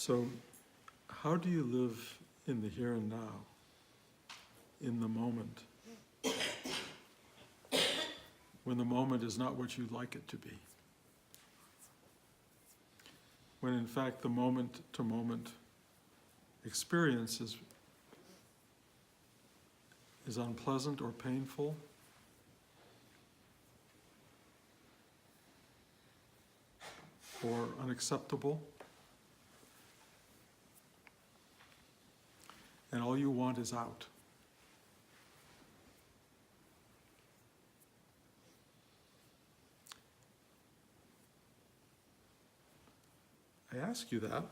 So, how do you live in the here and now, in the moment, when the moment is not what you'd like it to be? When in fact the moment-to-moment experience is unpleasant or painful, or unacceptable, and all you want is out. I ask you that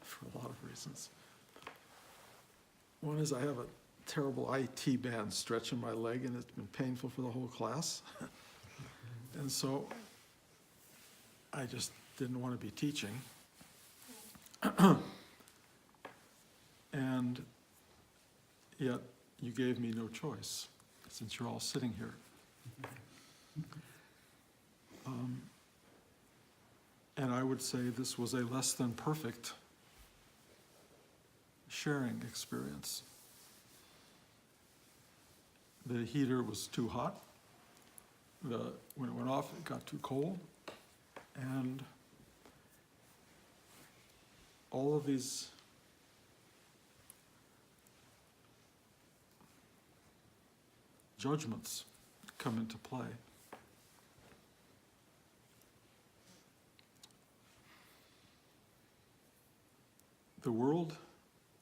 for a lot of reasons. One is I have a terrible IT band stretching my leg, and it's been painful for the whole class. And so I just didn't want to be teaching. And yet you gave me no choice, since you're all sitting here. And I would say this was a less than perfect sharing experience. The heater was too hot. When it went off, it got too cold. And all of these judgments come into play. The world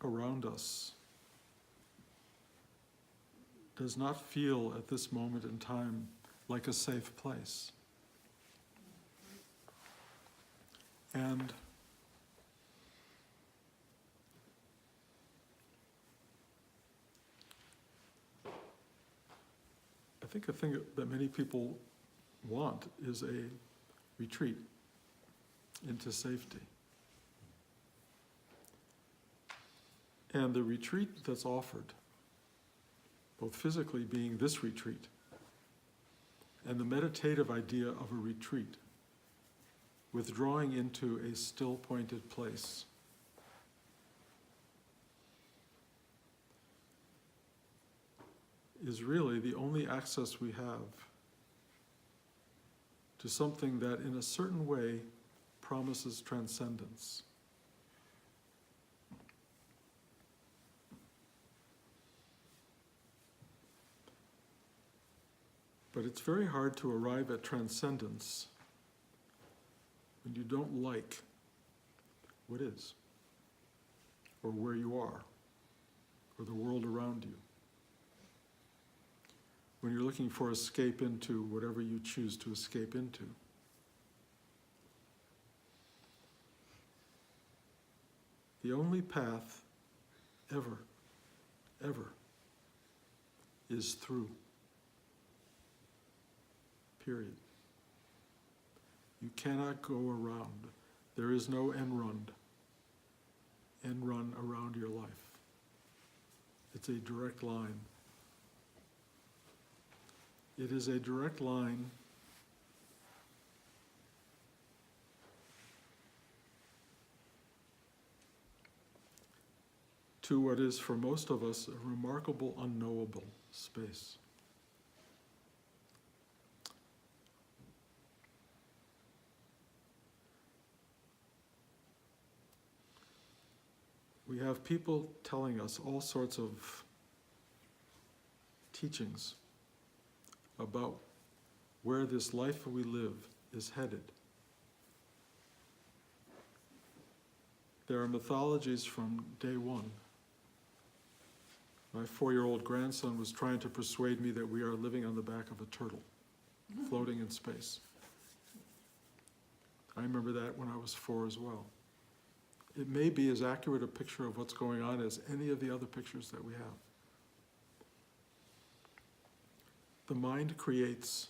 around us does not feel at this moment in time like a safe place. And I think a thing that many people want is a retreat into safety. And the retreat that's offered, both physically being this retreat, and the meditative idea of a retreat, withdrawing into a still pointed place, is really the only access we have to something that in a certain way promises transcendence. But it's very hard to arrive at transcendence when you don't like what is, or where you are, or the world around you. When you're looking for escape into whatever you choose to escape into. The only path ever, is through. Period. You cannot go around. There is no end run around your life. It's a direct line. It is a direct line to what is for most of us a remarkable unknowable space. We have people telling us all sorts of teachings about where this life we live is headed. There are mythologies from day one. My 4-year-old grandson was trying to persuade me that we are living on the back of a turtle, floating in space. I remember that when I was 4 as well. It may be as accurate a picture of what's going on as any of the other pictures that we have. The mind creates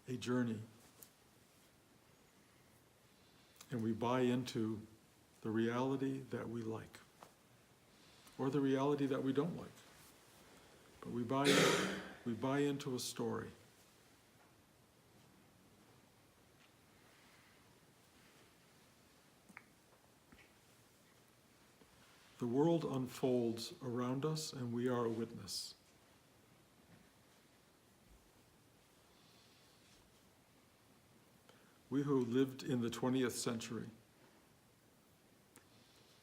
a journey, and we buy into the reality that we like, or the reality that we don't like. But we buy into a story. The world unfolds around us and we are a witness. We who lived in the 20th century,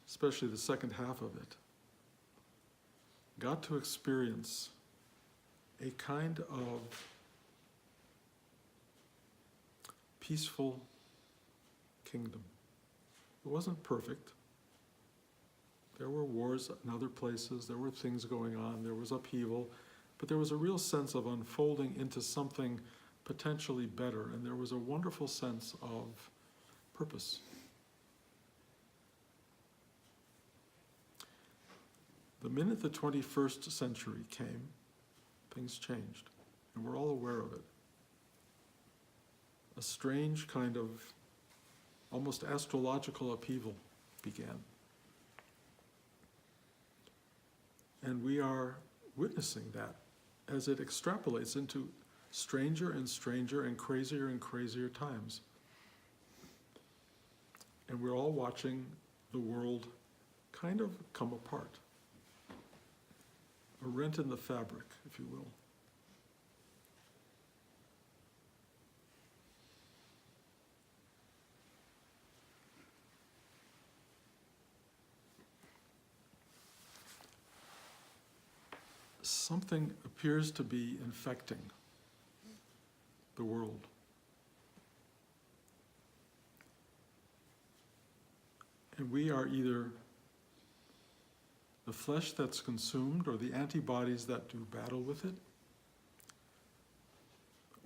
especially the second half of it, got to experience a kind of peaceful kingdom. It wasn't perfect. There were wars in other places, there were things going on, there was upheaval, but there was a real sense of unfolding into something potentially better, and there was a wonderful sense of purpose. The minute the 21st century came, things changed, and we're all aware of it. A strange kind of almost astrological upheaval began. And we are witnessing that as it extrapolates into stranger and stranger and crazier times. And we're all watching the world kind of come apart. A rent in the fabric, if you will. Something appears to be infecting the world. And we are either the flesh that's consumed or the antibodies that do battle with it,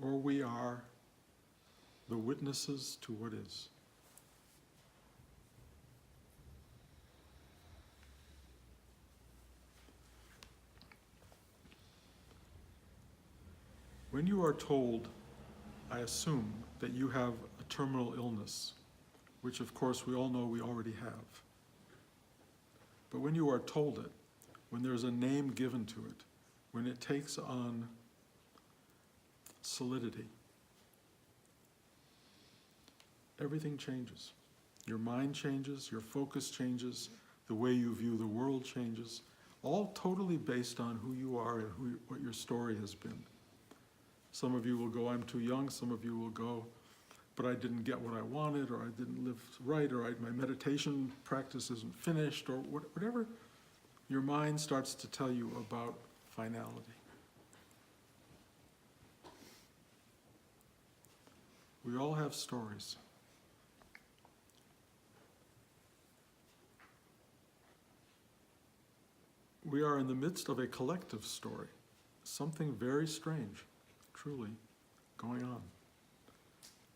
or we are the witnesses to what is. When you are told, I assume, that you have a terminal illness, which of course we all know we already have, but when you are told it, when there's a name given to it, when it takes on solidity, everything changes. Your mind changes, your focus changes, the way you view the world changes, all totally based on who you are and what your story has been. Some of you will go, I'm too young. Some of you will go, but I didn't get what I wanted, or I didn't live right, or my meditation practice isn't finished, or whatever your mind starts to tell you about finality. We all have stories. We are in the midst of a collective story, something very strange, truly, going on,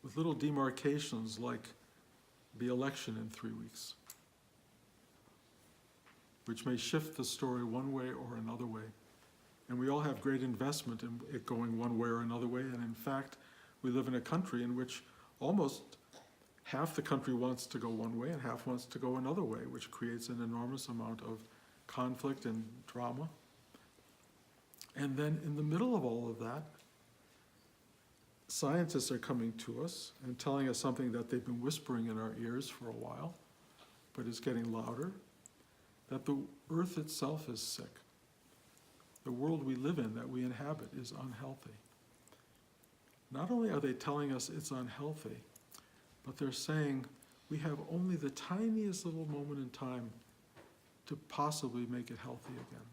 with little demarcations like the election in 3 weeks, which may shift the story one way or another way. And we all have great investment in it going one way or another way, and in fact, we live in a country in which almost half the country wants to go one way and half wants to go another way, which creates an enormous amount of conflict and drama. And then in the middle of all of that, scientists are coming to us and telling us something that they've been whispering in our ears for a while, but is getting louder, that the earth itself is sick. The world we live in, that we inhabit, is unhealthy. Not only are they telling us it's unhealthy, but they're saying we have only the tiniest little moment in time to possibly make it healthy again.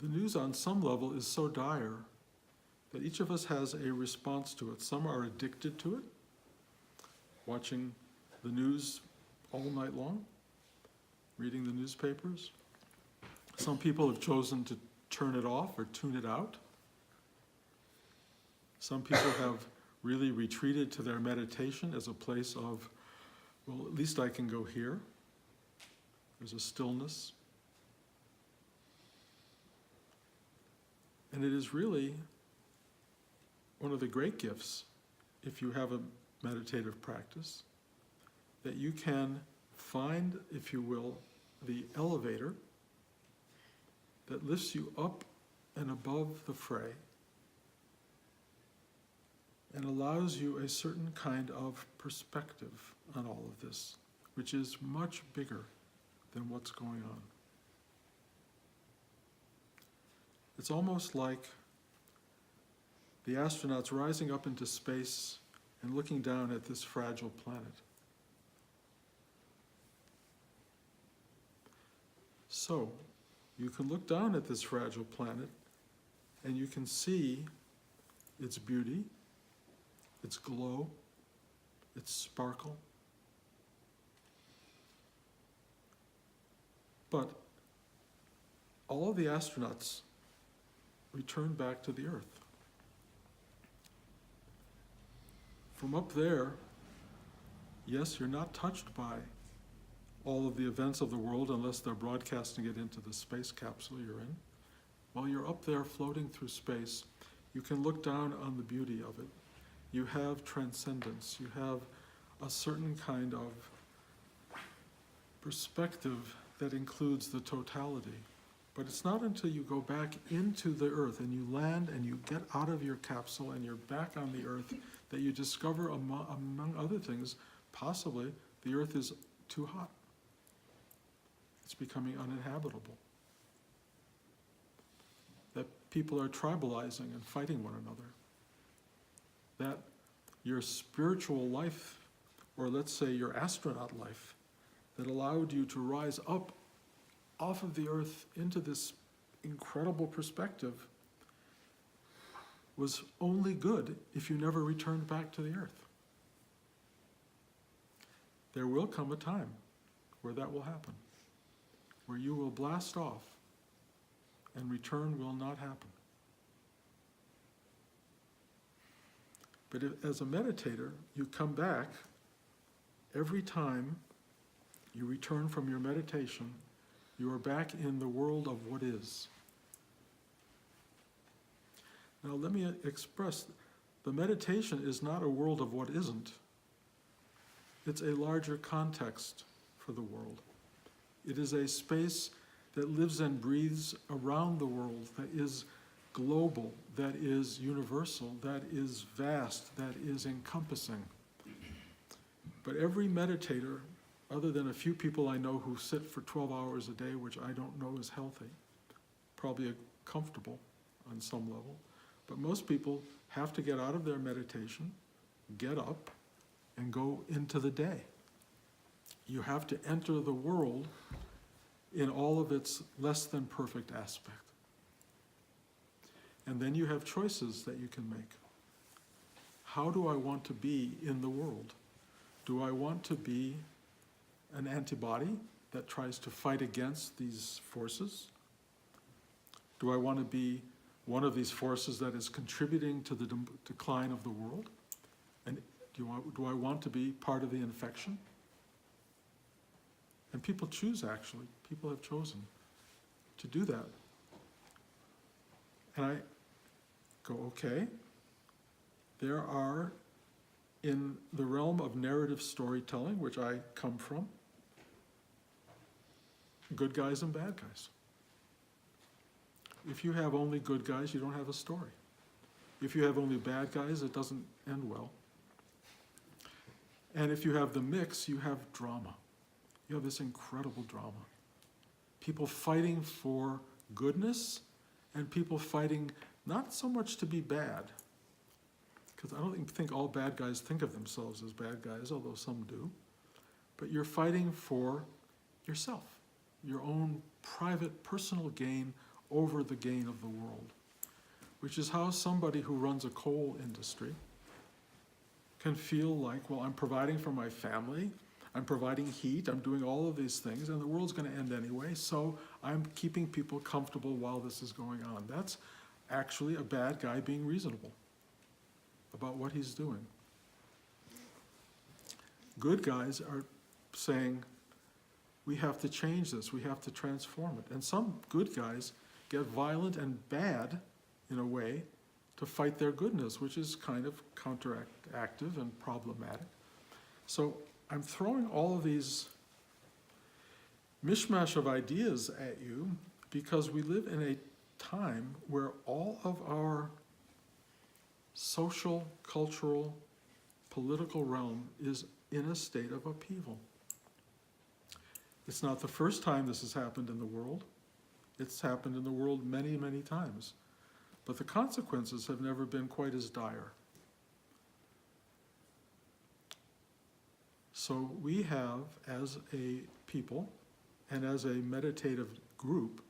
The news on some level is so dire that each of us has a response to it. Some are addicted to it, watching the news all night long, reading the newspapers. Some people have chosen to turn it off or tune it out. Some people have really retreated to their meditation as a place of, well, at least I can go here. There's a stillness. And it is really one of the great gifts, if you have a meditative practice, that you can find, if you will, the elevator that lifts you up and above the fray and allows you a certain kind of perspective on all of this, which is much bigger than what's going on. It's almost like the astronauts rising up into space and looking down at this fragile planet. So, you can look down at this fragile planet and you can see its beauty, its glow, its sparkle. But all of the astronauts return back to the Earth. From up there, yes, you're not touched by all of the events of the world unless they're broadcasting it into the space capsule you're in. While you're up there floating through space, you can look down on the beauty of it. You have transcendence. You have a certain kind of perspective that includes the totality. But it's not until you go back into the Earth and you land and you get out of your capsule and you're back on the Earth that you discover, among other things, possibly the Earth is too hot. It's becoming uninhabitable. That people are tribalizing and fighting one another. That your spiritual life, or let's say your astronaut life, that allowed you to rise up off of the Earth into this incredible perspective, was only good if you never returned back to the Earth. There will come a time where that will happen, where you will blast off and return will not happen. But as a meditator, you come back every time you return from your meditation, you are back in the world of what is. Now let me express, the meditation is not a world of what isn't. It's a larger context for the world. It is a space that lives and breathes around the world, that is global, that is universal, that is vast, that is encompassing. But every meditator, other than a few people I know who sit for 12 hours a day, which I don't know is healthy, probably comfortable on some level, but most people have to get out of their meditation, get up, and go into the day. You have to enter the world in all of its less than perfect aspect. And then you have choices that you can make. How do I want to be in the world? Do I want to be an antibody that tries to fight against these forces? Do I want to be one of these forces that is contributing to the decline of the world? And do I want to be part of the infection? And people choose, actually. People have chosen to do that. And I go, okay, there are, in the realm of narrative storytelling, which I come from, good guys and bad guys. If you have only good guys, you don't have a story. If you have only bad guys, it doesn't end well. And if you have the mix, you have drama. You have this incredible drama. People fighting for goodness and people fighting not so much to be bad, because I don't think all bad guys think of themselves as bad guys, although some do, but you're fighting for yourself, your own private, personal gain over the gain of the world, which is how somebody who runs a coal industry can feel like, well, I'm providing for my family, I'm providing heat, I'm doing all of these things, and the world's going to end anyway, so I'm keeping people comfortable while this is going on. That's actually a bad guy being reasonable about what he's doing. Good guys are saying, we have to change this, we have to transform it. And some good guys get violent and bad, in a way, to fight their goodness, which is kind of counteractive and problematic. So I'm throwing all of these mishmash of ideas at you because we live in a time where all of our social, cultural, political realm is in a state of upheaval. It's not the first time this has happened in the world. It's happened in the world many, many times. But the consequences have never been quite as dire. So we have, as a people and as a meditative group,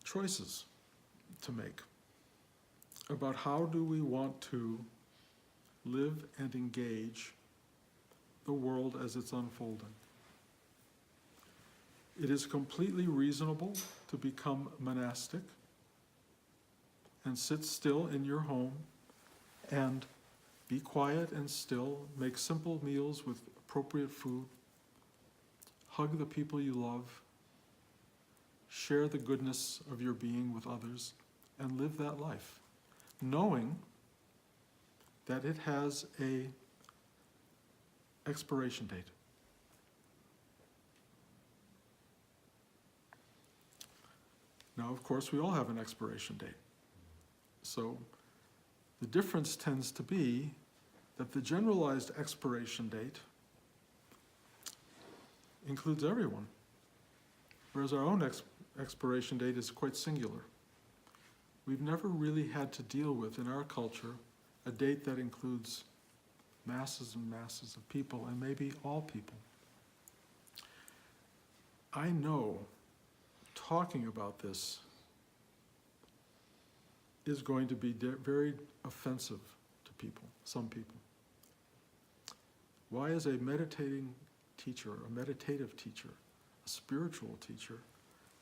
choices to make about how do we want to live and engage the world as it's unfolding. It is completely reasonable to become monastic and sit still in your home and be quiet and still, make simple meals with appropriate food, hug the people you love, share the goodness of your being with others, and live that life, knowing that it has a expiration date. Now, of course, we all have an expiration date. So the difference tends to be that the generalized expiration date includes everyone, whereas our own expiration date is quite singular. We've never really had to deal with, in our culture, a date that includes masses and masses of people, and maybe all people. I know talking about this is going to be very offensive to people, some people. Why is a meditating teacher, a meditative teacher, a spiritual teacher,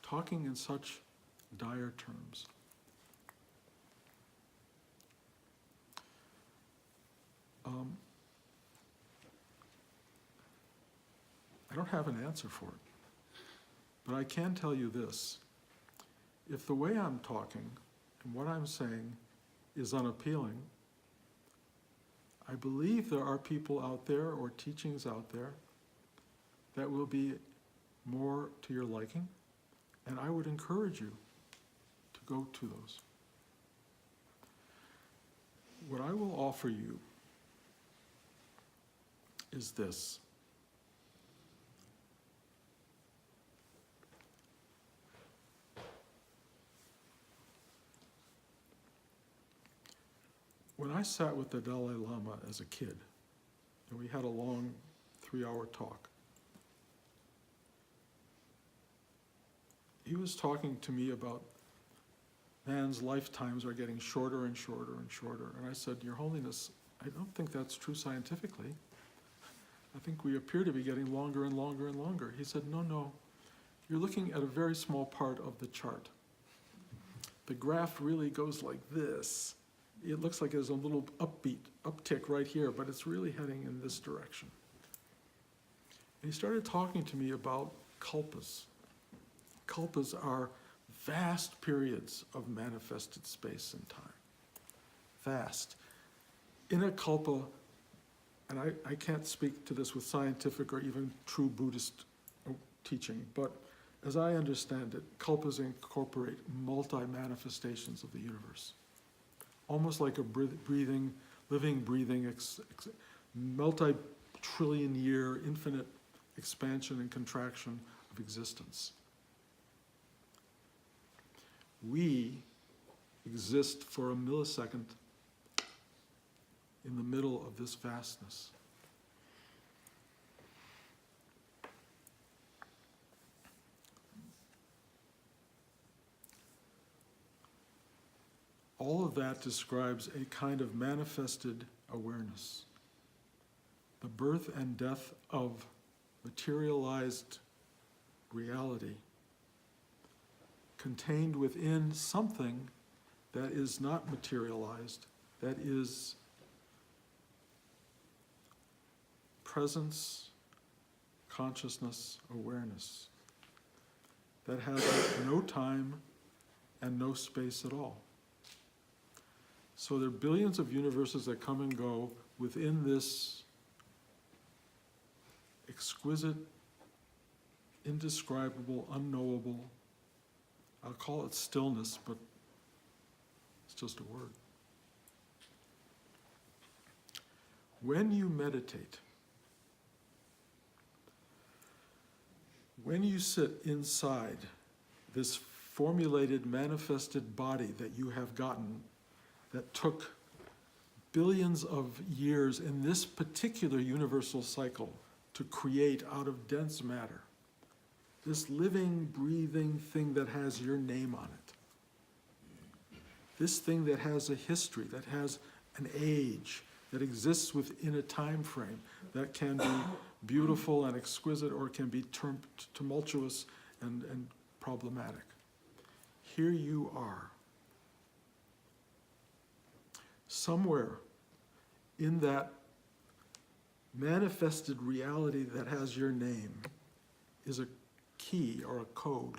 talking in such dire terms? I don't have an answer for it, but I can tell you this. If the way I'm talking and what I'm saying is unappealing, I believe there are people out there or teachings out there that will be more to your liking, and I would encourage you to go to those. What I will offer you is this. When I sat with the Dalai Lama as a kid, and we had a long 3-hour talk, he was talking to me about man's lifetimes are getting shorter and shorter and shorter. And I said, Your Holiness, I don't think that's true scientifically. I think we appear to be getting longer and longer and longer. He said, no, you're looking at a very small part of the chart. The graph really goes like this. It looks like there's a little uptick right here, but it's really heading in this direction. And he started talking to me about kalpas. Kalpas are vast periods of manifested space and time. Vast. In a kalpa, and I can't speak to this with scientific or even true Buddhist teaching, but as I understand it, kalpas incorporate multi-manifestations of the universe. Almost like a breathing, multi-trillion year infinite expansion and contraction of existence. We exist for a millisecond in the middle of this vastness. All of that describes a kind of manifested awareness, the birth and death of materialized reality, contained within something that is not materialized, that is presence, consciousness, awareness, that has no time and no space at all. So there are billions of universes that come and go within this exquisite, indescribable, unknowable, I'll call it stillness, but It's just a word. When you meditate, when you sit inside this formulated, manifested body that you have gotten, that took billions of years in this particular universal cycle to create out of dense matter, this living, breathing thing that has your name on it, this thing that has a history, that has an age, that exists within a time frame, that can be beautiful and exquisite or can be tumultuous and problematic. Here you are. Somewhere in that manifested reality that has your name is a key or a code,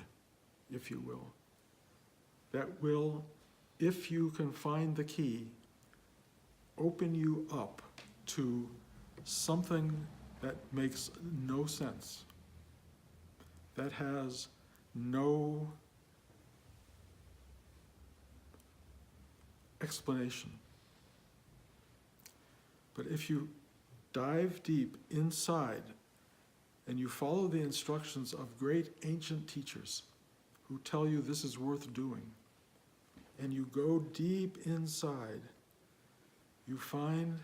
if you will, that will, if you can find the key, open you up to something that makes no sense, that has no explanation. But if you dive deep inside and you follow the instructions of great ancient teachers who tell you this is worth doing, and you go deep inside, you find,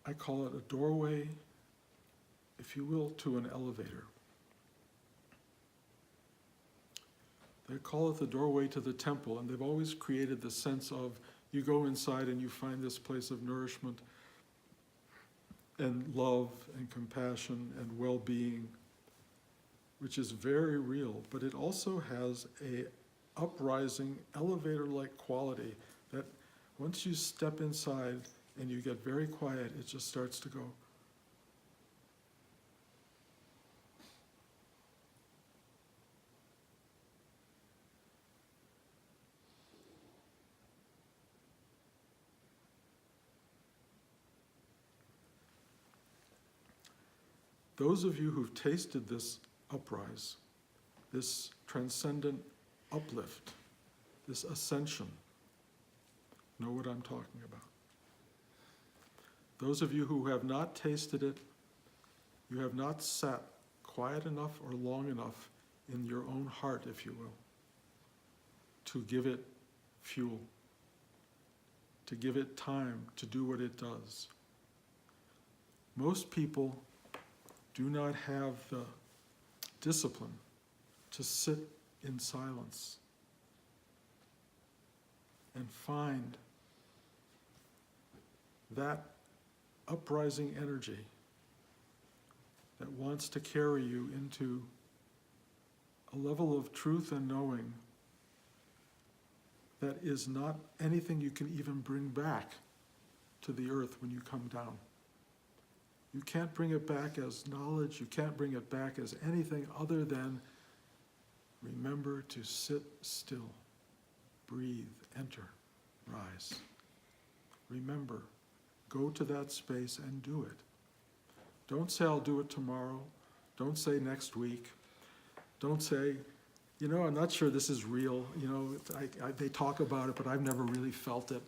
I call it a doorway, if you will, to an elevator. They call it the doorway to the temple, and they've always created the sense of you go inside and you find this place of nourishment and love and compassion and well-being, which is very real, but it also has a uprising, elevator-like quality that once you step inside and you get very quiet, it just starts to go. Those of you who've tasted this uprise, this transcendent uplift, this ascension, know what I'm talking about. Those of you who have not tasted it, you have not sat quiet enough or long enough in your own heart, if you will, to give it fuel, to give it time to do what it does. Most people do not have the discipline to sit in silence and find that uprising energy that wants to carry you into a level of truth and knowing that is not anything you can even bring back to the earth when you come down. You can't bring it back as knowledge, you can't bring it back as anything other than remember to sit still, breathe, enter, rise. Remember, go to that space and do it. Don't say, I'll do it tomorrow. Don't say next week. Don't say, I'm not sure this is real. They talk about it, but I've never really felt it.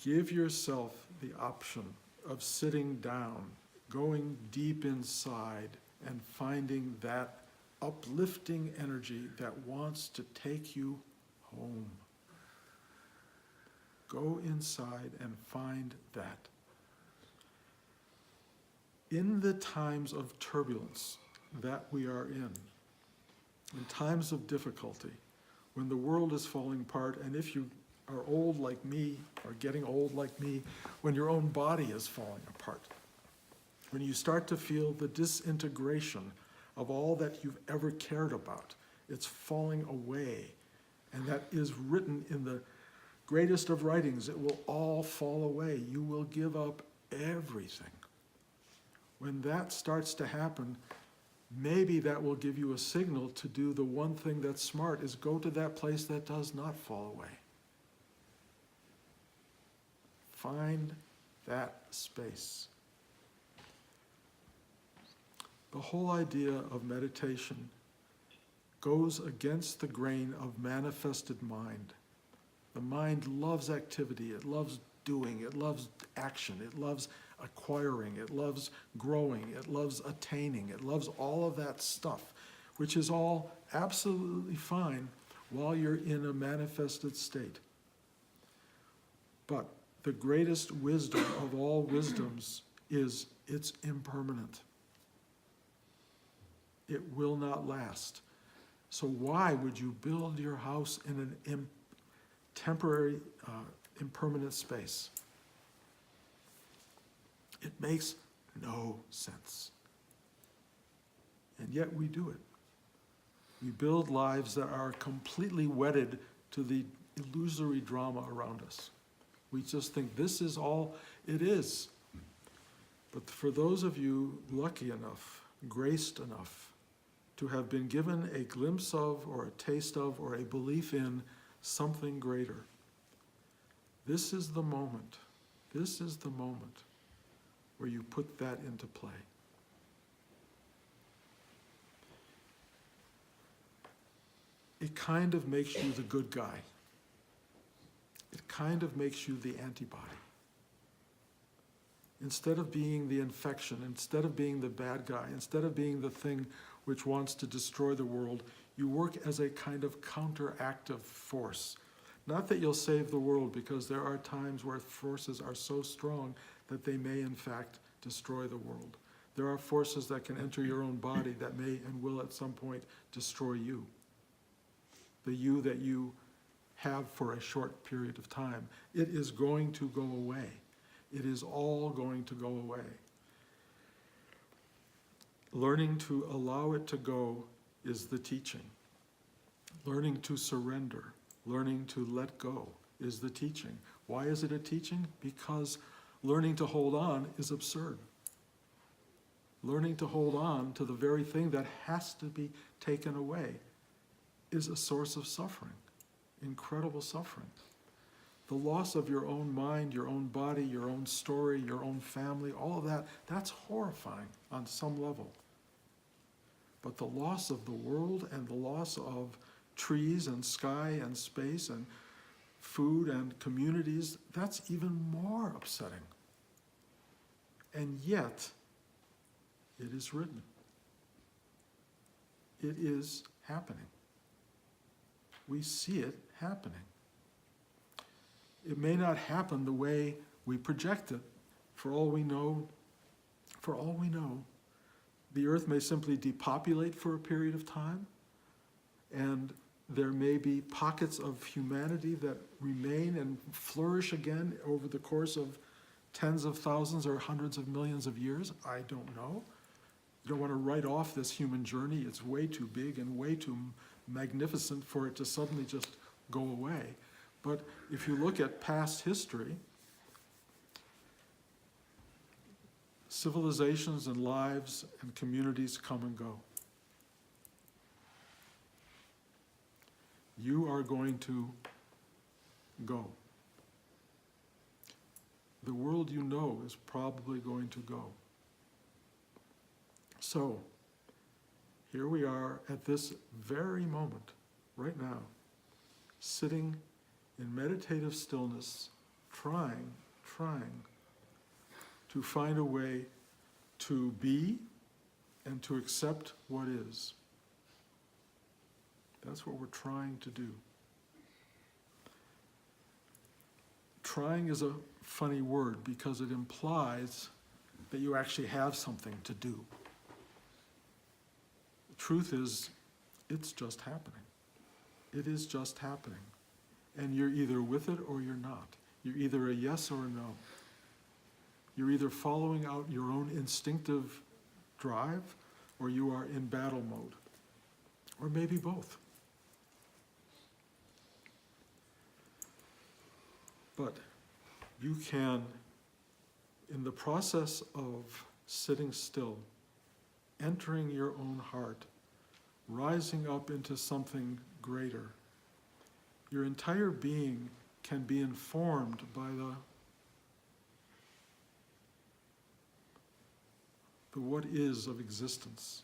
Give yourself the option of sitting down, going deep inside, and finding that uplifting energy that wants to take you home. Go inside and find that. In the times of turbulence that we are in times of difficulty, when the world is falling apart, and if you are old like me, or getting old like me, when your own body is falling apart, when you start to feel the disintegration of all that you've ever cared about, it's falling away, and that is written in the greatest of writings, it will all fall away. You will give up everything. When that starts to happen, maybe that will give you a signal to do the one thing that's smart, is go to that place that does not fall away. Find that space. The whole idea of meditation goes against the grain of manifested mind. The mind loves activity, it loves doing, it loves action, it loves acquiring, it loves growing, it loves attaining, it loves all of that stuff, which is all absolutely fine while you're in a manifested state. But the greatest wisdom of all wisdoms is it's impermanent. It will not last. So why would you build your house in an temporary, impermanent space? It makes no sense. And yet we do it. We build lives that are completely wedded to the illusory drama around us. We just think this is all it is. But for those of you lucky enough, graced enough, to have been given a glimpse of, or a taste of, or a belief in something greater, this is the moment. This is the moment where you put that into play. It kind of makes you the good guy. It kind of makes you the antibody. Instead of being the infection, instead of being the bad guy, instead of being the thing which wants to destroy the world, you work as a kind of counteractive force. Not that you'll save the world, because there are times where forces are so strong that they may in fact destroy the world. There are forces that can enter your own body that may and will at some point destroy you. The you that you have for a short period of time. It is going to go away. It is all going to go away. Learning to allow it to go is the teaching. Learning to surrender, learning to let go is the teaching. Why is it a teaching? Because learning to hold on is absurd. Learning to hold on to the very thing that has to be taken away is a source of suffering, incredible suffering. The loss of your own mind, your own body, your own story, your own family, all of that, that's horrifying on some level. But the loss of the world and the loss of trees and sky and space and food and communities, that's even more upsetting. And yet, it is written. It is happening. We see it happening. It may not happen the way we project it. For all we know, the earth may simply depopulate for a period of time, and there may be pockets of humanity that remain and flourish again over the course of tens of thousands or hundreds of millions of years. I don't know. You don't want to write off this human journey. It's way too big and way too magnificent for it to suddenly just go away. But if you look at past history, civilizations and lives and communities come and go. You are going to go. The world you know is probably going to go. So, here we are at this very moment, right now, sitting in meditative stillness, trying to find a way to be and to accept what is. That's what we're trying to do. Trying is a funny word because it implies that you actually have something to do. The truth is, it's just happening. It is just happening. And you're either with it or you're not. You're either a yes or a no. You're either following out your own instinctive drive or you are in battle mode. Or maybe both. But you can, in the process of sitting still, entering your own heart, rising up into something greater, your entire being can be informed by the what is of existence.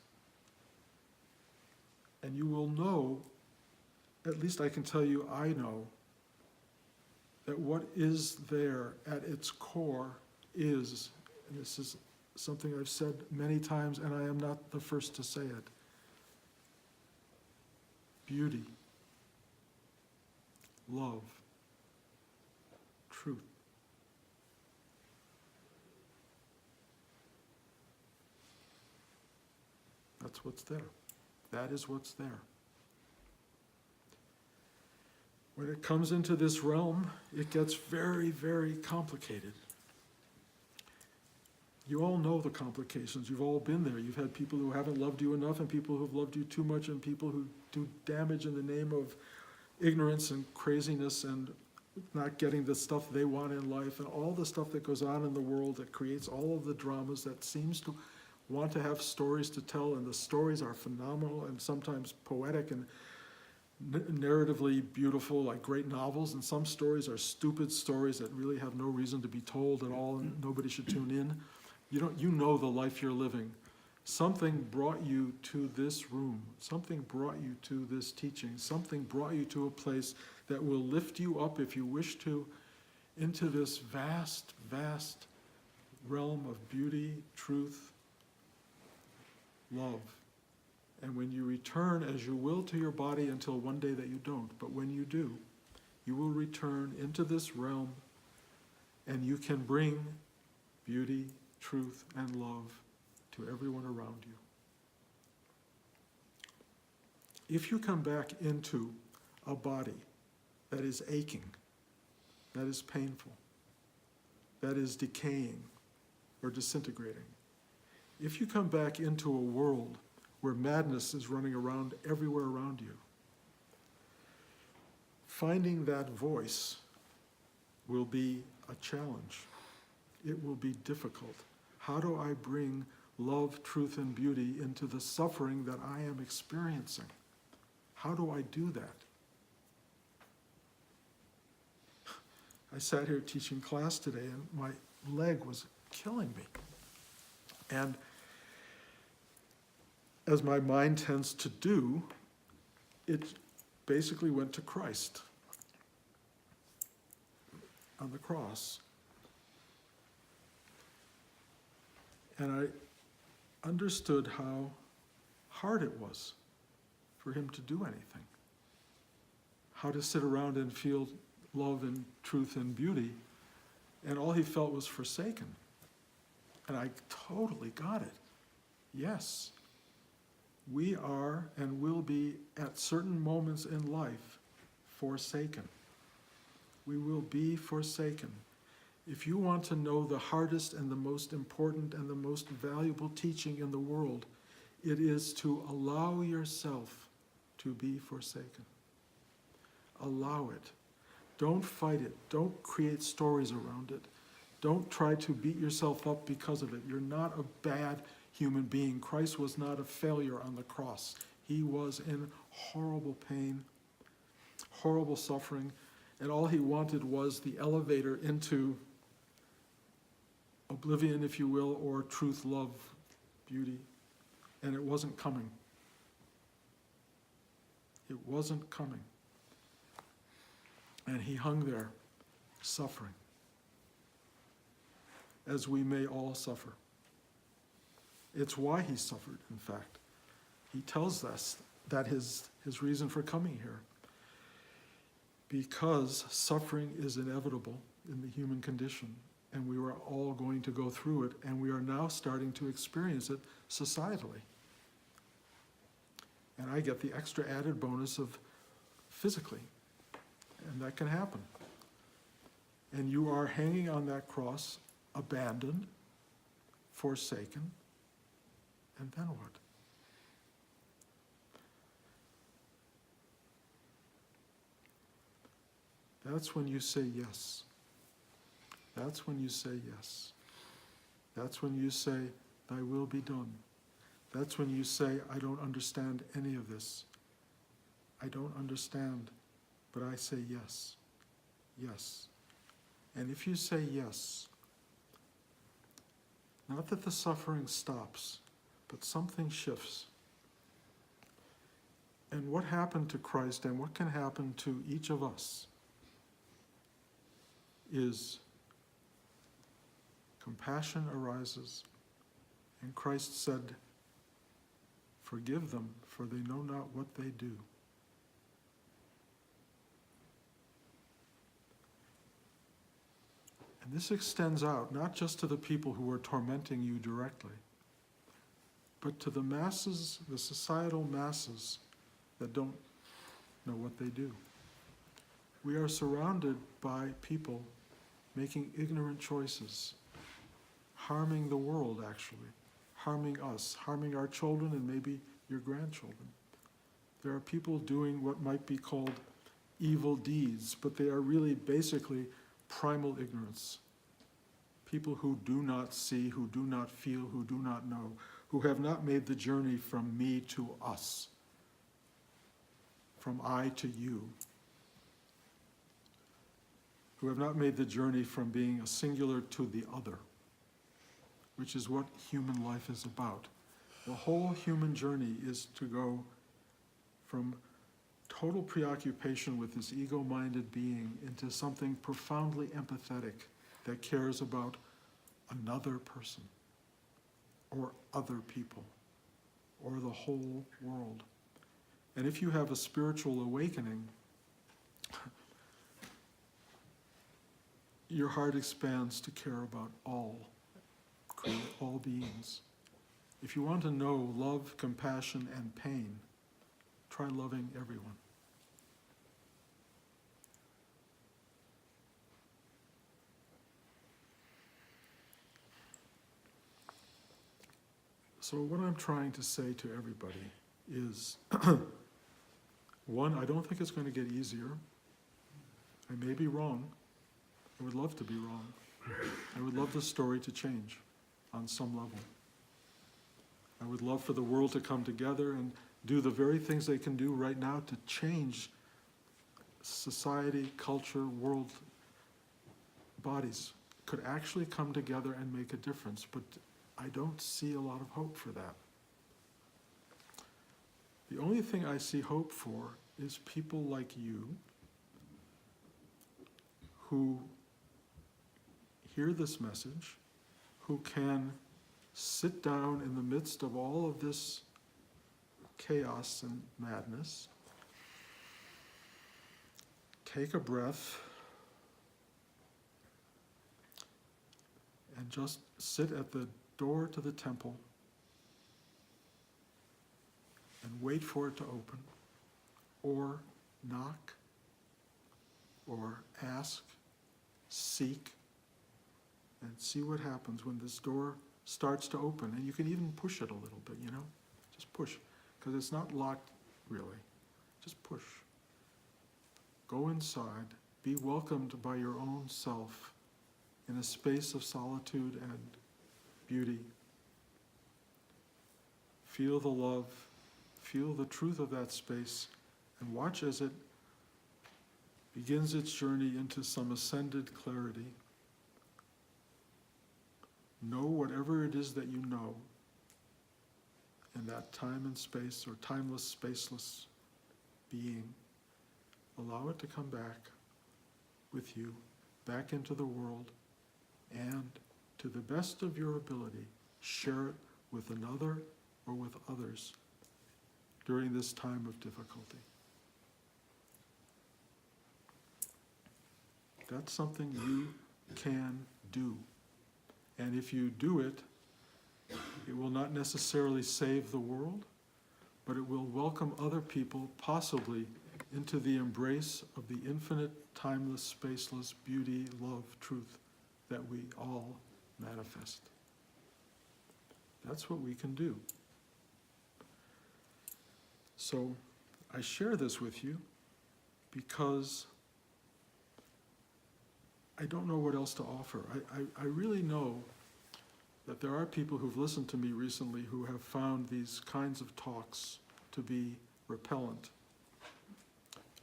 And you will know, at least I can tell you I know, that what is there at its core is, and this is something I've said many times, and I am not the first to say it, beauty, love, truth. That's what's there. That is what's there. When it comes into this realm, it gets very, very complicated. You all know the complications. You've all been there. You've had people who haven't loved you enough and people who've loved you too much and people who do damage in the name of ignorance and craziness and not getting the stuff they want in life and all the stuff that goes on in the world that creates all of the dramas that seems to want to have stories to tell, and the stories are phenomenal and sometimes poetic and narratively beautiful, like great novels, and some stories are stupid stories that really have no reason to be told at all and nobody should tune in. You know the life you're living. Something brought you to this room. Something brought you to this teaching. Something brought you to a place that will lift you up, if you wish to, into this vast, vast realm of beauty, truth, love. And when you return, as you will, to your body until one day that you don't, but when you do, you will return into this realm and you can bring beauty, truth, and love to everyone around you. If you come back into a body that is aching, that is painful, that is decaying or disintegrating, if you come back into a world where madness is running around everywhere around you, finding that voice will be a challenge. It will be difficult. How do I bring love, truth, and beauty into the suffering that I am experiencing? How do I do that? I sat here teaching class today and my leg was killing me. And as my mind tends to do, it basically went to Christ on the cross. And I understood how hard it was for him to do anything. How to sit around and feel love and truth and beauty, and all he felt was forsaken. And I totally got it. Yes, we are and will be at certain moments in life forsaken. We will be forsaken. If you want to know the hardest and the most important and the most valuable teaching in the world, it is to allow yourself to be forsaken. Allow it. Don't fight it. Don't create stories around it. Don't try to beat yourself up because of it. You're not a bad human being. Christ was not a failure on the cross. He was in horrible pain, horrible suffering, and all he wanted was the elevator into oblivion, if you will, or truth, love, beauty, and it wasn't coming. It wasn't coming. And he hung there, suffering, as we may all suffer. It's why he suffered, in fact. He tells us that his reason for coming here, because suffering is inevitable in the human condition, and we are all going to go through it, and we are now starting to experience it societally. And I get the extra added bonus of physically, and that can happen. And you are hanging on that cross, abandoned, forsaken, and then what? That's when you say yes. That's when you say yes. That's when you say, thy will be done. That's when you say, I don't understand any of this. I don't understand, but I say yes. Yes. And if you say yes, not that the suffering stops, but something shifts. And what happened to Christ and what can happen to each of us is compassion arises, and Christ said, "Forgive them, for they know not what they do." And this extends out not just to the people who are tormenting you directly, but to the masses, the societal masses that don't know what they do. We are surrounded by people making ignorant choices, harming the world actually, harming us, harming our children and maybe your grandchildren. There are people doing what might be called evil deeds, but they are really basically primal ignorance. People who do not see, who do not feel, who do not know, who have not made the journey from me to us, from I to you, who have not made the journey from being a singular to the other, which is what human life is about. The whole human journey is to go from total preoccupation with this ego-minded being into something profoundly empathetic that cares about another person or other people or the whole world. And if you have a spiritual awakening, your heart expands to care about all beings. If you want to know love, compassion, and pain, try loving everyone. So what I'm trying to say to everybody is, one, I don't think it's going to get easier. I may be wrong. I would love to be wrong. I would love the story to change on some level. I would love for the world to come together and do the very things they can do right now to change society, culture, world bodies could actually come together and make a difference, but I don't see a lot of hope for that. The only thing I see hope for is people like you who hear this message, who can sit down in the midst of all of this chaos and madness, take a breath, and just sit at the door to the temple and wait for it to open, or knock, or ask, seek, and see what happens when this door starts to open. And you can even push it a little bit, just push, because it's not locked really. Just push. Go inside, be welcomed by your own self in a space of solitude and beauty. Feel the love, feel the truth of that space, and watch as it begins its journey into some ascended clarity. Know whatever it is that you know in that time and space, or timeless, spaceless being. Allow it to come back with you, back into the world, and to the best of your ability, share it with another or with others during this time of difficulty. That's something you can do. And if you do it, it will not necessarily save the world, but it will welcome other people, possibly, into the embrace of the infinite, timeless, spaceless beauty, love, truth that we all manifest. That's what we can do. So I share this with you because I don't know what else to offer. I really know that there are people who've listened to me recently who have found these kinds of talks to be repellent,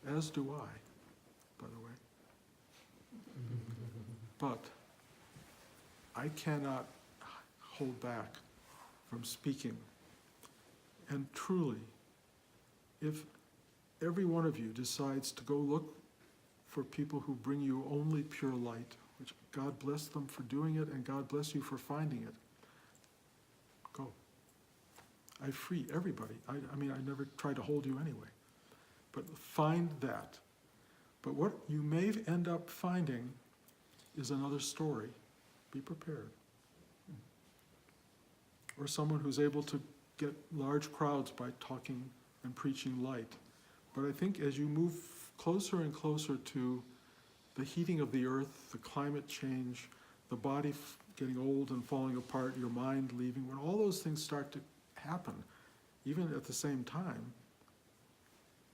as do I, by the way. But I cannot hold back from speaking. And truly, if every one of you decides to go look for people who bring you only pure light, which God bless them for doing it, and God bless you for finding it. Go. I free everybody. I mean, I never try to hold you anyway. But find that. But what you may end up finding is another story. Be prepared. Or someone who's able to get large crowds by talking and preaching light. But I think as you move closer and closer to the heating of the earth, the climate change, the body getting old and falling apart, your mind leaving, when all those things start to happen, even at the same time,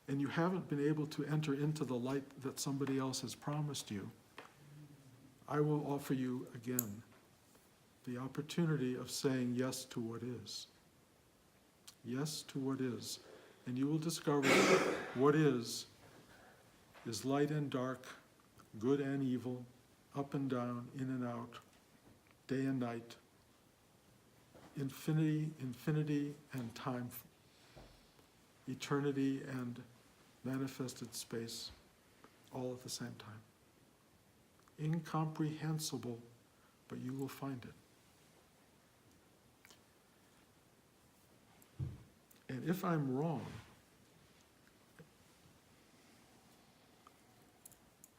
and you haven't been able to enter into the light that somebody else has promised you, I will offer you again the opportunity of saying yes to what is. Yes to what is. And you will discover what is light and dark, good and evil, up and down, in and out, day and night, infinity and time, eternity and manifested space, all at the same time. Incomprehensible, but you will find it. And if I'm wrong,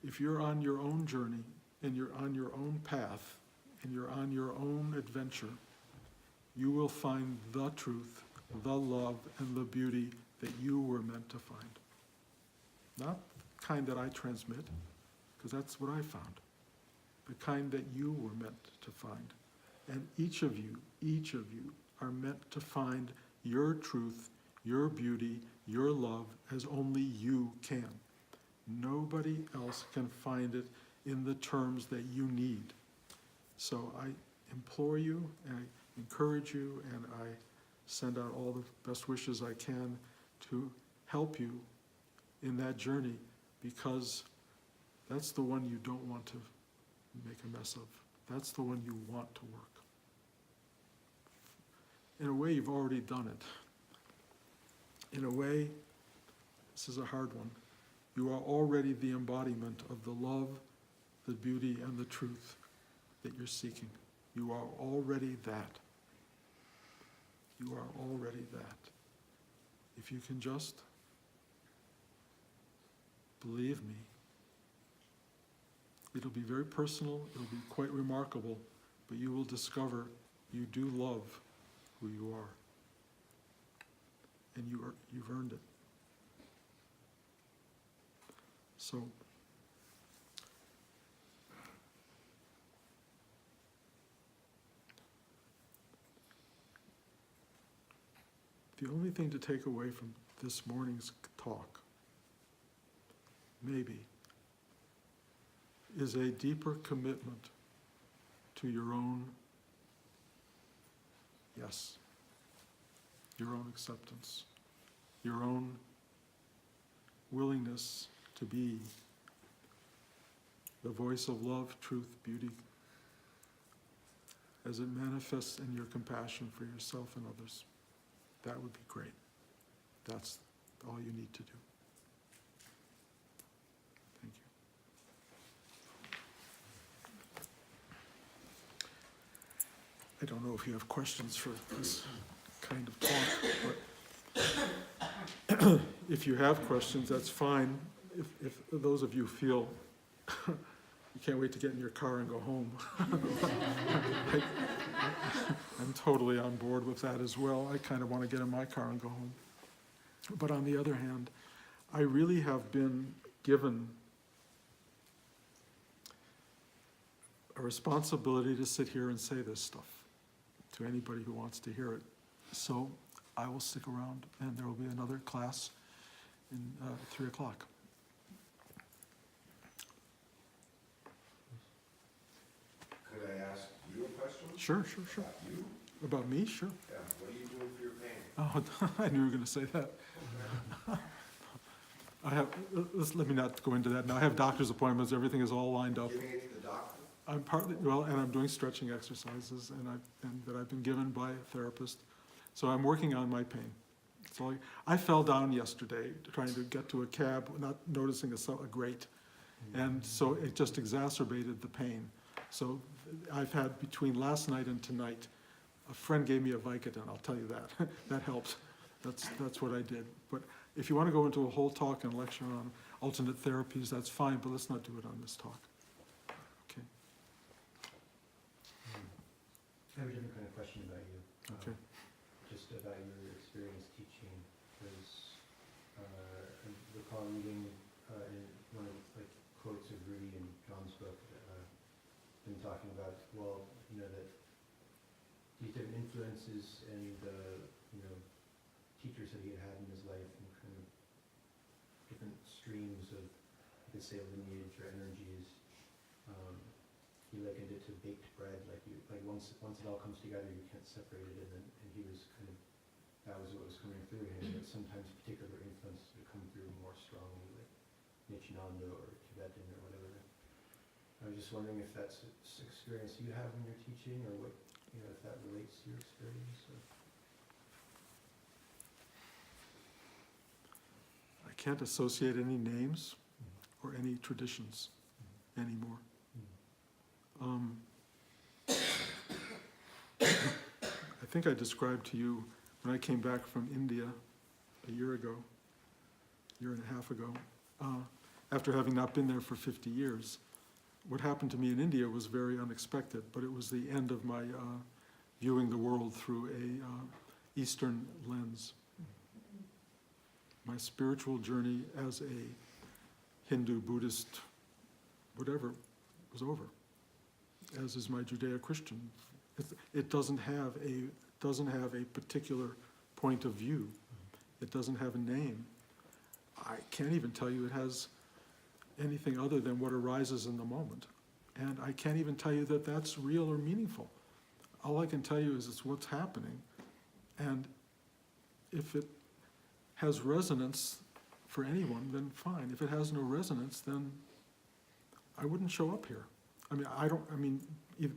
if you're on your own journey, and you're on your own path, and you're on your own adventure, you will find the truth, the love, and the beauty that you were meant to find. Not the kind that I transmit, because that's what I found. The kind that you were meant to find. And each of you are meant to find your truth, your beauty, your love, as only you can. Nobody else can find it in the terms that you need. So I implore you, and I encourage you, and I send out all the best wishes I can to help you in that journey, because that's the one you don't want to make a mess of. That's the one you want to work. In a way, you've already done it. In a way, this is a hard one, you are already the embodiment of the love, the beauty, and the truth that you're seeking. You are already that. You are already that. If you can just believe me, it'll be very personal, it'll be quite remarkable, but you will discover you do love who you are. And you've earned it. So, the only thing to take away from this morning's talk, maybe, is a deeper commitment to your own yes, your own acceptance, your own willingness to be the voice of love, truth, beauty, as it manifests in your compassion for yourself and others. That would be great. That's all you need to do. Thank you. I don't know if you have questions for this kind of talk, but if you have questions, that's fine. If those of you feel you can't wait to get in your car and go home, I'm totally on board with that as well. I kind of want to get in my car and go home. But on the other hand, I really have been given a responsibility to sit here and say this stuff to anybody who wants to hear it. So I will stick around, and there will be another class in 3 o'clock. Could I ask you a question? Sure. About you? About me? Sure. Yeah, what are you doing for your pain? Oh, I knew you were going to say that. Let me not go into that now. I have doctor's appointments. Everything is all lined up. Giving it to the doctor? I'm partly, and I'm doing stretching exercises, and that I've been given by a therapist. So I'm working on my pain. That's all I fell down yesterday trying to get to a cab, not noticing a grate. And so it just exacerbated the pain. So I've had, between last night and tonight, a friend gave me a Vicodin, I'll tell you that. That helps. That's what I did. But if you want to go into a whole talk and lecture on alternate therapies, that's fine, but let's not do it on this talk. Okay, I have a different kind of question about you. okay. Just about your experience teaching, because I recall reading in one of quotes of Rudy in John's book, been talking about, well, that these different influences and teachers that he had in his life and kind of different streams of, you could say, lineage or energies. He likened it to baked bread, like once it all comes together, you can't separate it, and he was kind of, that was what was coming through him, but sometimes particular influences would come through more strongly, like Nityananda or Tibetan or whatever. I was just wondering if that's an experience you have when you're teaching, or what, if that relates to your experience. Or... I can't associate any names or any traditions anymore. I think I described to you when I came back from India a year and a half ago, after having not been there for 50 years. What happened to me in India was very unexpected, but it was the end of my viewing the world through a Eastern lens. My spiritual journey as a Hindu, Buddhist, whatever, was over, as is my Judeo-Christian. It doesn't have a particular point of view. It doesn't have a name. I can't even tell you it has anything other than what arises in the moment. And I can't even tell you that that's real or meaningful. All I can tell you is it's what's happening. And if it has resonance for anyone, then fine. If it has no resonance, then I wouldn't show up here.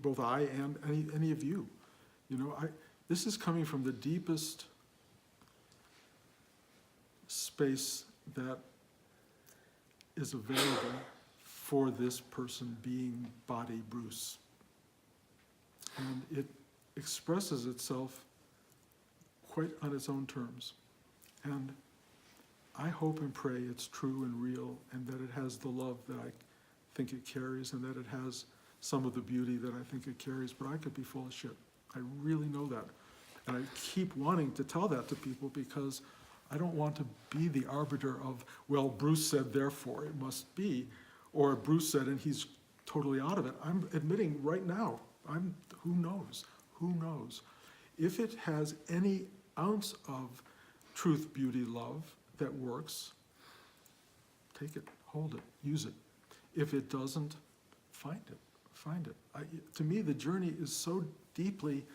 Both I and any of you. This is coming from the deepest space that is available for this person being Body Bruce. And it expresses itself quite on its own terms. And I hope and pray it's true and real, and that it has the love that I think it carries, and that it has some of the beauty that I think it carries, but I could be full of shit. I really know that. And I keep wanting to tell that to people because I don't want to be the arbiter of, well, Bruce said, therefore it must be, or Bruce said and he's totally out of it. I'm admitting right now, who knows? Who knows? If it has any ounce of truth, beauty, love that works, take it, hold it, use it. If it doesn't, find it. To me, the journey is so deeply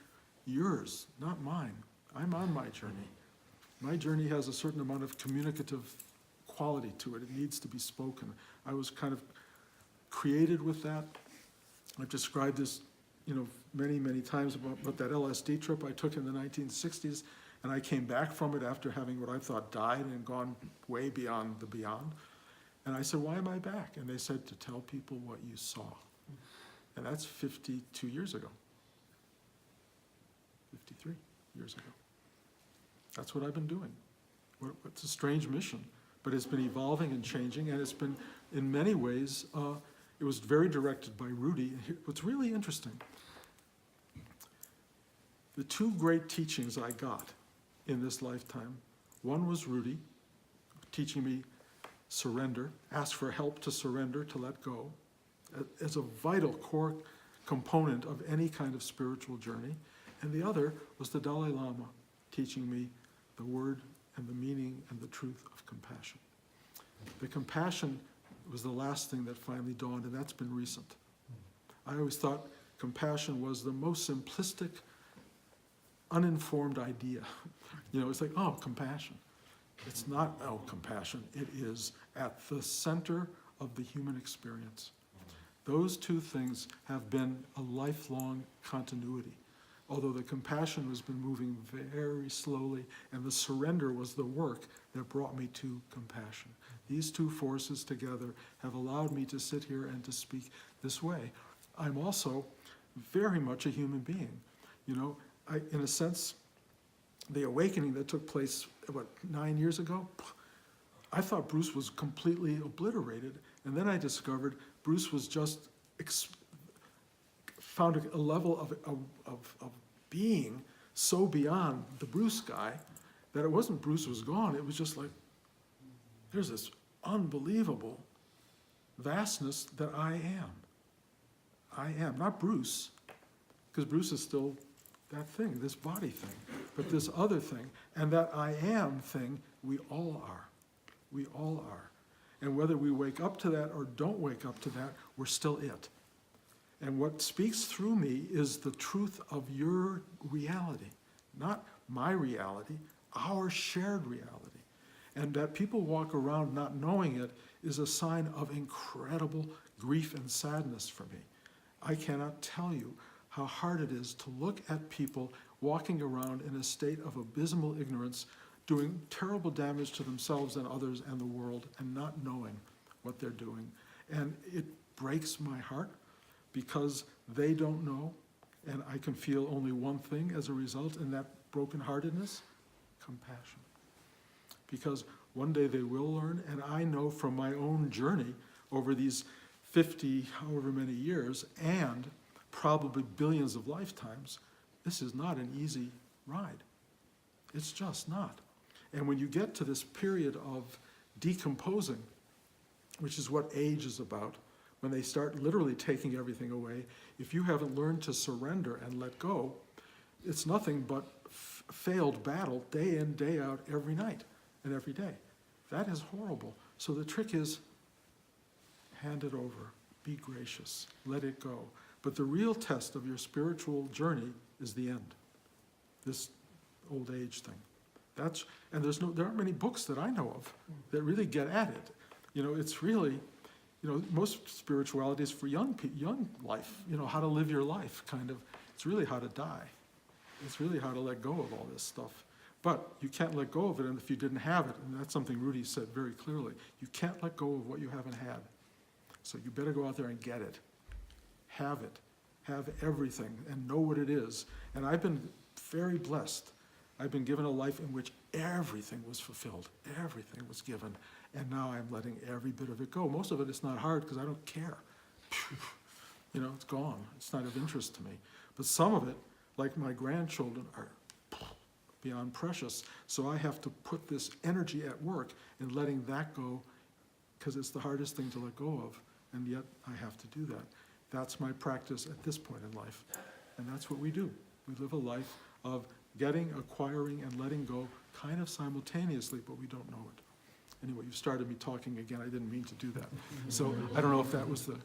yours, not mine. I'm on my journey. My journey has a certain amount of communicative quality to it. It needs to be spoken. I was kind of created with that. I've described this, many, many times about that LSD trip I took in the 1960s, and I came back from it after having what I thought died and gone way beyond the beyond. And I said, why am I back? And they said, to tell people what you saw. And that's 52 years ago. 53 years ago. That's what I've been doing. It's a strange mission, but it's been evolving and changing, and it's been, in many ways, it was very directed by Rudy. What's really interesting, the two great teachings I got in this lifetime, one was Rudy, teaching me surrender, ask for help to surrender, to let go, as a vital core component of any kind of spiritual journey. And the other was the Dalai Lama teaching me the word and the meaning and the truth of compassion. The compassion was the last thing that finally dawned, and that's been recent. I always thought compassion was the most simplistic, uninformed idea. It's like, oh, compassion. It's not, oh, compassion. It is at the center of the human experience. Those two things have been a lifelong continuity. although the compassion has been moving very slowly, and the surrender was the work that brought me to compassion. These two forces together have allowed me to sit here and to speak this way. I'm also very much a human being. You know, in a sense, the awakening that took place, 9 years ago, I thought Bruce was completely obliterated, and then I discovered Bruce was just found a level of being so beyond the Bruce guy that it wasn't Bruce was gone. It was just like, there's this unbelievable vastness that I am. I am, not Bruce, because Bruce is still that thing, this body thing, but this other thing, and that I am thing, we all are. We all are. And whether we wake up to that or don't wake up to that, we're still it. And what speaks through me is the truth of your reality, not my reality, our shared reality. And that people walk around not knowing it is a sign of incredible grief and sadness for me. I cannot tell you how hard it is to look at people walking around in a state of abysmal ignorance, doing terrible damage to themselves and others and the world, and not knowing what they're doing. And it breaks my heart because they don't know, and I can feel only one thing as a result in that brokenheartedness: compassion. Because one day they will learn, and I know from my own journey over these 50, however many years, and probably billions of lifetimes, this is not an easy ride. It's just not. And when you get to this period of decomposing, which is what age is about, when they start literally taking everything away, if you haven't learned to surrender and let go, it's nothing but failed battle day in, day out, every night and every day. That is horrible. So the trick is, hand it over, be gracious, let it go. But the real test of your spiritual journey is the end, this old age thing. And there aren't many books that I know of that really get at it. You know, it's really, you know, most spirituality is for young life, you know, how to live your life, kind of. It's really how to die. It's really how to let go of all this stuff. But you can't let go of it if you didn't have it, and that's something Rudy said very clearly. You can't let go of what you haven't had. So you better go out there and get it. Have it. Have everything and know what it is. And I've been very blessed. I've been given a life in which everything was fulfilled. Everything was given. And now I'm letting every bit of it go. Most of it is not hard because I don't care. You know, it's gone. It's not of interest to me. But some of it, like my grandchildren, are beyond precious. So I have to put this energy at work in letting that go, because it's the hardest thing to let go of. And yet I have to do that. That's my practice at this point in life. And that's what we do. We live a life of getting, acquiring, and letting go kind of simultaneously, but we don't know it. Anyway, you started me talking again. I didn't mean to do that. So I don't know if that was the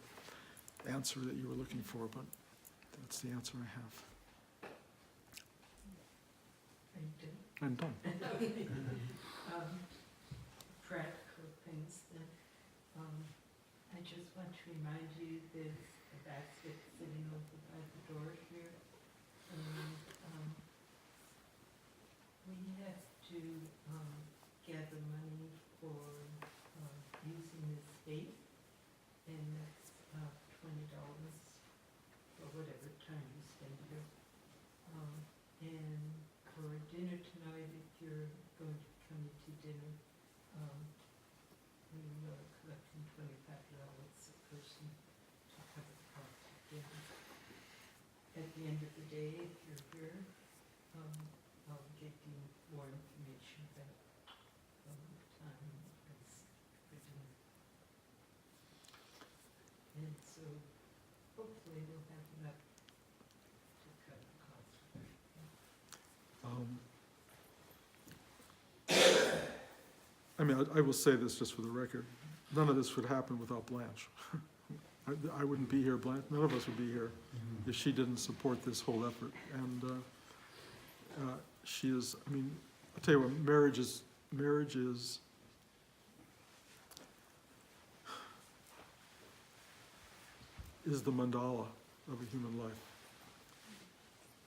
answer that you were looking for, but that's the answer I have. I'm done. Practical things then. I just want to remind you there's a basket sitting over by the door here. And we have to gather money for using this space, and that's $20 for whatever time you spend here. And for dinner tonight, if you're going to come into dinner, we are collecting $25 a person to cover the cost of dinner. At the end of the day, if you're here, I'll give you more information about time that's for dinner. And so hopefully we'll have enough to cover the cost of everything. I mean, I will say this just for the record. None of this would happen without Blanche. I wouldn't be here, Blanche, none of us would be here if she didn't support this whole effort. And she is, I mean, I'll tell you what, marriage is the mandala of a human life.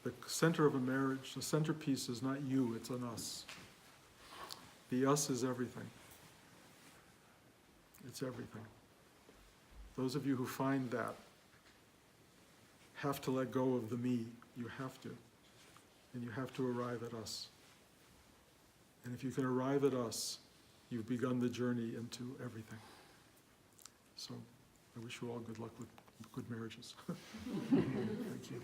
The center of a marriage, the centerpiece is not you, it's an us. The us is everything. It's everything. Those of you who find that have to let go of the me. You have to. And you have to arrive at us. And if you can arrive at us, you've begun the journey into everything. So I wish you all good luck with good marriages. Thank you.